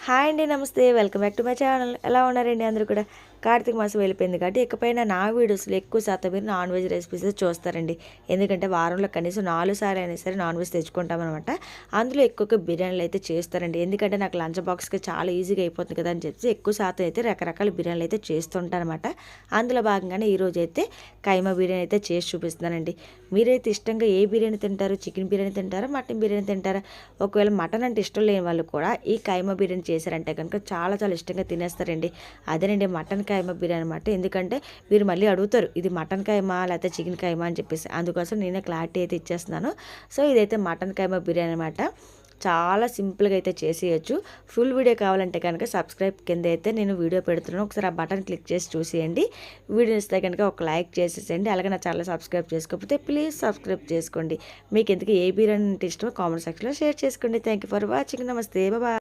Hi అండి, నమస్తే. Welcome back to my channel. ఎలా ఉన్నారండి అందరూ కూడా? కార్తీక మాసం వెళ్ళిపోయింది కాబట్టి ఇకపైన నా వీడియోస్లో ఎక్కువ శాతం మీరు నాన్ వెజ్ రెసిపీస్ చూస్తారండి. ఎందుకంటే వారంలో కనీసం 4 సార్లు అయినా సరే నాన్ వెజ్ తెచ్చుకుంటామన్నమాట. అందులో ఎక్కువగా బిర్యానీలు అయితే చేస్తారండి. ఎందుకంటే నాకు లంచ్ బాక్స్కి చాలా ఈజీగా అయిపోతుంది కదా అని చెప్పి ఎక్కువ శాతం అయితే రకరకాల బిర్యానీలు అయితే చేస్తుంటానమాట. అందులో భాగంగానే ఈరోజు అయితే కైమా బిర్యానీ అయితే చేసి చూపిస్తున్నానండి. మీరైతే ఇష్టంగా ఏ బిర్యానీ తింటారు? చికెన్ బిర్యానీ తింటారా? మటన్ బిర్యానీ తింటారా? ఒకవేళ మటన్ అంటే ఇష్టం లేని వాళ్ళు కూడా ఈ కైమా బిర్యానీ చేశారంటే కనుక చాలా చాలా ఇష్టంగా తినేస్తారండి. అదేనండి మటన్ కైమా బిర్యానీ అనమాట. ఎందుకంటే మీరు మళ్ళీ అడుగుతారు ఇది మటన్ కైమా లేకపోతే చికెన్ కైమా అని చెప్పేసి, అందుకోసం నేనే క్లారిటీ అయితే ఇచ్చేస్తున్నాను. సో ఇదైతే మటన్ కైమా బిర్యానీ అనమాట. చాలా సింపుల్గా అయితే చేసేయచ్చు. ఫుల్ వీడియో కావాలంటే కనుక సబ్స్క్రైబ్ కింద అయితే నేను వీడియో పెడుతున్నాను, ఒకసారి ఆ బటన్ క్లిక్ చేసి చూసేయండి. వీడియో ఇస్తే కనుక ఒక లైక్ చేసేసేయండి. అలాగే నా ఛానల్ సబ్స్క్రైబ్ చేసుకోకపోతే ప్లీజ్ సబ్స్క్రైబ్ చేసుకోండి. మీకు ఎందుకు ఏ బిర్యానీ అంటే ఇష్టమో కామెంట్ సెక్షన్లో షేర్ చేసుకోండి. Thank you for watching. నమస్తే, బాయ్.